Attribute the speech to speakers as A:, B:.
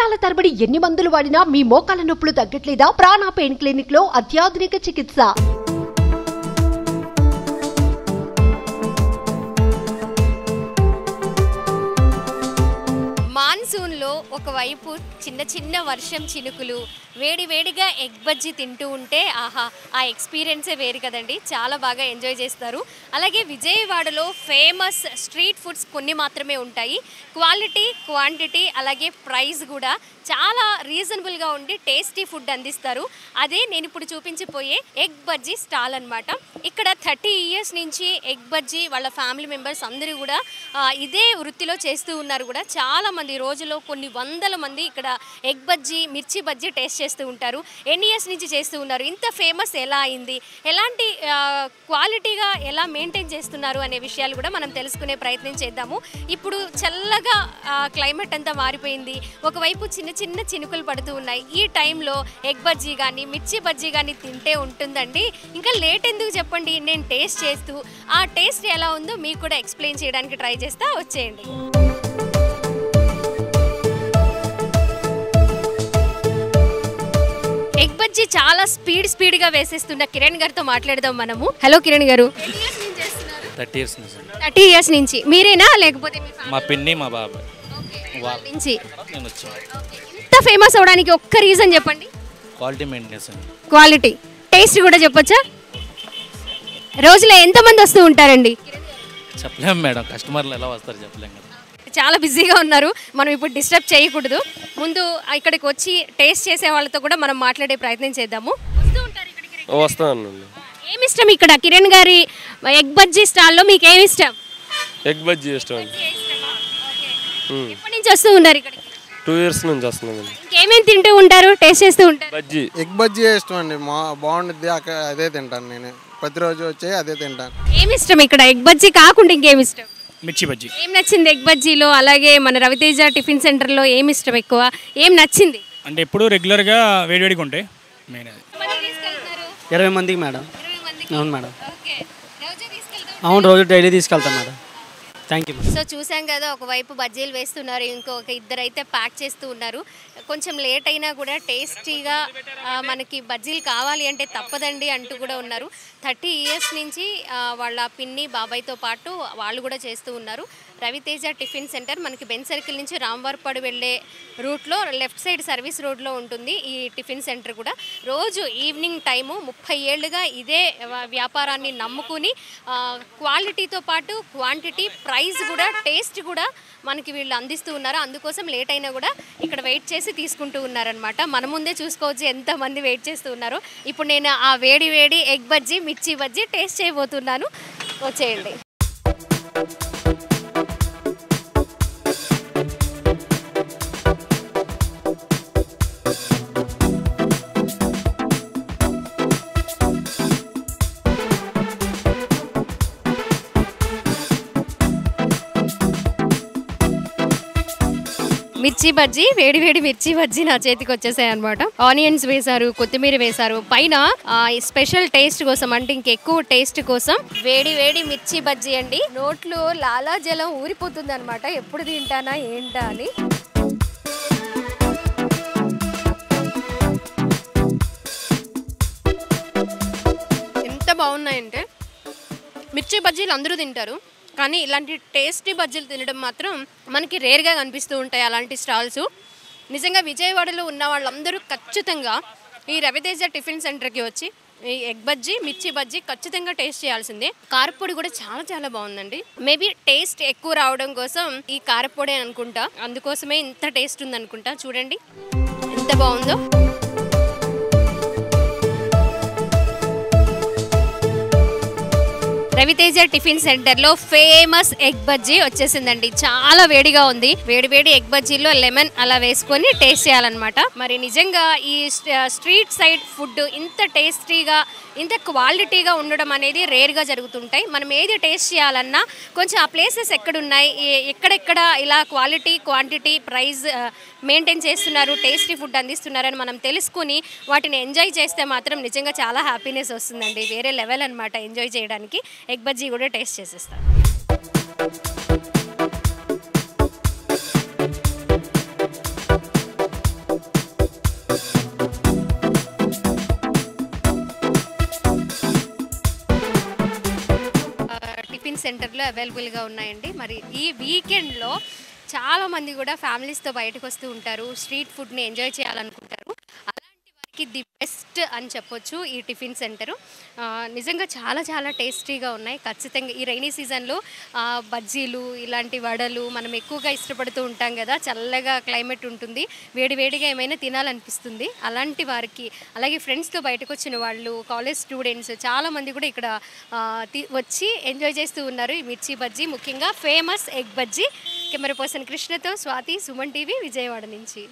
A: సంవత్సరాల తరబడి ఎన్ని మందులు వాడినా మీ మోకాల నొప్పులు తగ్గట్లేదా? ప్రాణ పెయిన్ క్లినిక్ లో అత్యాధునిక చికిత్స.
B: మాన్సూన్లో ఒకవైపు చిన్న చిన్న వర్షం చినుకులు, వేడివేడిగా ఎగ్ బజ్జీ తింటూ ఉంటే ఆహా, ఆ ఎక్స్పీరియన్సే వేరు కదండి. చాలా బాగా ఎంజాయ్ చేస్తారు. అలాగే విజయవాడలో ఫేమస్ స్ట్రీట్ ఫుడ్స్ కొన్ని మాత్రమే ఉంటాయి. క్వాలిటీ, క్వాంటిటీ అలాగే ప్రైస్ కూడా చాలా రీజనబుల్గా ఉండి టేస్టీ ఫుడ్ అందిస్తారు. అదే నేను ఇప్పుడు చూపించిపోయే ఎగ్ బజ్జీ స్టాల్ అనమాట. ఇక్కడ 30 years నుంచి ఎగ్ బజ్జీ వాళ్ళ ఫ్యామిలీ మెంబర్స్ అందరూ కూడా ఇదే వృత్తిలో చేస్తూ ఉన్నారు కూడా. చాలామంది రోజులో కొన్ని వందల మంది ఇక్కడ ఎగ్ బజ్జీ, మిర్చి బజ్జీ టేస్ట్ చేస్తూ ఉంటారు. ఎన్ని ఇయర్స్ నుంచి చేస్తూ ఉన్నారు, ఇంత ఫేమస్ ఎలా అయింది, ఎలాంటి క్వాలిటీగా ఎలా మెయింటైన్ చేస్తున్నారు అనే విషయాలు కూడా మనం తెలుసుకునే ప్రయత్నం చేద్దాము. ఇప్పుడు చల్లగా క్లైమేట్ అంతా మారిపోయింది. ఒకవైపు చిన్న చిన్న చినుకులు పడుతూ ఉన్నాయి. ఈ టైంలో ఎగ్ బజ్జీ కానీ మిర్చి బజ్జీ కానీ తింటే ఉంటుందండి. ఇంకా లేట్ ఎందుకు చెప్పండి, నేను టేస్ట్ చేస్తూ ఆ టేస్ట్ ఎలా ఉందో మీకు కూడా ఎక్స్ప్లెయిన్ చేయడానికి ట్రై చేస్తా. వచ్చేయండి. ఎగ్ బజ్జీ చాలా స్పీడ్గా వేసేస్తున్న కిరణ్ గారితో మాట్లాడదాం మనము. హలో కిరణ్ గారు. 30 years నుంచి మీరేనా లేకపోతే
C: మా పిన్ని మా బాబాయ్
B: నుంచి ఇంత ఫేమస్ అవడానికి ఒక్క రీజన్ చెప్పండి.
C: Quality maintenance.
B: క్వాలిటీ, టేస్ట్ కూడా చెప్పొచ్చా? రోజులో ఎంతమంది వస్తూ ఉంటారండి?
C: చెప్పలేము మేడం, కస్టమర్లు ఎలా వస్తారు చెప్పలేము కదా.
B: చాలా బిజీగా ఉన్నారు, మనం ఇప్పుడు డిస్టర్బ్ చేయకూడదు. ముందు ఇక్కడికి వచ్చి టేస్ట్ చేసే వాళ్ళతో కూడా మనం మాట్లాడే ప్రయత్నం చేద్దాము.
D: వస్తాను.
B: ఏమి ఇష్టం ఇక్కడ కిరణ్ గారి ఎగ్ బజ్జీ స్టాల్లో? మీకు ఏమి ఇష్టం?
D: ఎగ్ బజ్జీ ఇష్టం.
B: ఎప్పటి నుంచి వస్తూ ఉన్నారు ఇక్కడికి?
D: 2 years నుంచి వస్తున్నాను.
B: ఏమేమి తింటూ ఉంటారు, టేస్ట్ చేస్తూ ఉంటారు?
D: బజ్జీ,
E: ఎగ్ బజ్జీ ఇష్టం అండి. బాగుంటుంది, అదే తింటాను నేను. ప్రతిరోజు వచ్చి అదే తింటాను.
B: ఏమి ఇష్టం ఇక్కడ ఎగ్ బజ్జీ కాకుండా ఇంకేమి ఇష్టం?
C: మిర్చి బజ్జీ.
B: ఏం నచ్చింది ఎగ్ బజ్జీలో? అలాగే మన రవితేజ టిఫిన్ సెంటర్లో ఏమి ఇష్టం ఎక్కువ, ఏం నచ్చింది?
F: అంటే ఎప్పుడు రెగ్యులర్గా వేడివేడిగా ఉంటాయి. మెయిన్ అది
G: 20 మందికి మేడం. అవును మేడం, అవును, రోజు డైలీ తీసుకెళ్తాం మేడం. Thank you.
B: సో చూసాం కదా, ఒకవైపు బజ్జీలు వేస్తున్నారు, ఇంకొక ఇద్దరైతే ప్యాక్ చేస్తూ ఉన్నారు. కొంచెం లేట్ అయినా కూడా టేస్టీగా మనకి బజ్జీలు కావాలి అంటే తప్పదండి అంటూ కూడా ఉన్నారు. 30 years నుంచి వాళ్ళ పిన్ని బాబాయ్తో పాటు వాళ్ళు కూడా చేస్తూ ఉన్నారు. రవితేజ టిఫిన్ సెంటర్ మనకి బెన్ సర్కిల్ నుంచి రాంవార్పాడు వెళ్ళే రూట్లో లెఫ్ట్ సైడ్ సర్వీస్ రోడ్లో ఉంటుంది ఈ టిఫిన్ సెంటర్ కూడా. రోజు ఈవినింగ్ టైము 30 ఏళ్ళుగా ఇదే వ్యాపారాన్ని నమ్ముకుని క్వాలిటీతో పాటు క్వాంటిటీ, ప్రైస్ కూడా, టేస్ట్ కూడా మనకి వీళ్ళు అందిస్తూ ఉన్నారు. అందుకోసం లేట్ అయినా కూడా ఇక్కడ వెయిట్ చేసి తీసుకుంటూ ఉన్నారనమాట. మన ముందే చూసుకోవచ్చు ఎంతమంది వెయిట్ చేస్తూ ఉన్నారో. ఇప్పుడు నేను ఆ వేడి వేడి ఎగ్ బజ్జీ, మిర్చి బజ్జీ టేస్ట్ చేయబోతున్నాను. వచ్చేయండి. మిర్చి బజ్జీ, వేడి వేడి మిర్చి బజ్జీ నా చేతికి వచ్చేసాయి అనమాట. ఆనియన్స్ వేశారు, కొత్తిమీర వేశారు, పైన స్పెషల్ టేస్ట్ కోసం అంటే ఇంకెక్కువ టేస్ట్ కోసం వేడి వేడి మిర్చి బజ్జీ అండి. నోట్లో లాలాజలం ఊరిపోతుంది అనమాట, ఎప్పుడు తింటానా ఏంటా అని. ఎంత బాగున్నాయంటే, మిర్చి బజ్జీలు అందరూ తింటారు కానీ ఇలాంటి టేస్టీ బజ్జీలు తినడం మాత్రం మనకి రేర్గా కనిపిస్తూ ఉంటాయి అలాంటి స్టాల్స్. నిజంగా విజయవాడలో ఉన్న వాళ్ళందరూ ఖచ్చితంగా ఈ రవితేజ టిఫిన్ సెంటర్కి వచ్చి ఈ ఎగ్ బజ్జీ, మిర్చి బజ్జీ ఖచ్చితంగా టేస్ట్ చేయాల్సిందే. కారపొడి కూడా చాలా చాలా బాగుందండి. మేబీ టేస్ట్ ఎక్కువ రావడం కోసం ఈ కారపొడి అనుకుంటా, అందుకోసమే ఇంత టేస్ట్ ఉందనుకుంటా. చూడండి ఎంత బాగుందో. రవితేజ టిఫిన్ సెంటర్లో ఫేమస్ ఎగ్ బజ్జీ వచ్చేసిందండి. చాలా వేడిగా ఉంది. వేడి వేడి ఎగ్ బజ్జీలో లెమన్ అలా వేసుకొని టేస్ట్ చేయాలన్నమాట. మరి నిజంగా ఈ స్ట్రీట్ సైడ్ ఫుడ్ ఇంత టేస్టీగా, ఇంత క్వాలిటీగా ఉండడం అనేది రేర్గా జరుగుతుంటాయి. మనం ఏది టేస్ట్ చేయాలన్నా కొంచెం ఆ ప్లేసెస్ ఎక్కడున్నాయి, ఎక్కడెక్కడ ఇలా క్వాలిటీ, క్వాంటిటీ, ప్రైస్ మెయింటైన్ చేస్తున్నారు, టేస్టీ ఫుడ్ అందిస్తున్నారని మనం తెలుసుకుని వాటిని ఎంజాయ్ చేస్తే మాత్రం నిజంగా చాలా హ్యాపీనెస్ వస్తుందండి. వేరే లెవెల్ అనమాట ఎంజాయ్ చేయడానికి. ఎగ్ బజ్జీ కూడా టేస్ట్ చేసేస్తాను. సెంటర్లో అవైలబుల్గా ఉన్నాయండి. మరి ఈ వీకెండ్లో చాలామంది కూడా ఫ్యామిలీస్తో బయటకు వస్తూ ఉంటారు, స్ట్రీట్ ఫుడ్ని ఎంజాయ్ చేయాలనుకుంటారు. అలాంటి వారికి ది బెస్ట్ అని చెప్పొచ్చు ఈ టిఫిన్ సెంటరు. నిజంగా చాలా చాలా టేస్టీగా ఉన్నాయి. ఖచ్చితంగా ఈ రైనీ సీజన్లో బజ్జీలు, ఇలాంటి వడలు మనం ఎక్కువగా ఇష్టపడుతూ ఉంటాం కదా, చల్లగా క్లైమేట్ ఉంటుంది, వేడి వేడిగా ఏమైనా తినాలనిపిస్తుంది. అలాంటి వారికి, అలాగే ఫ్రెండ్స్తో బయటకు వచ్చిన వాళ్ళు, కాలేజ్ స్టూడెంట్స్ చాలామంది కూడా ఇక్కడ వచ్చి ఎంజాయ్ చేస్తూ ఉన్నారు ఈ మిర్చి బజ్జీ, ముఖ్యంగా famous egg bajji. Camera person కృష్ణతో స్వాతి, సుమన్ టీవీ, విజయవాడ నుంచి.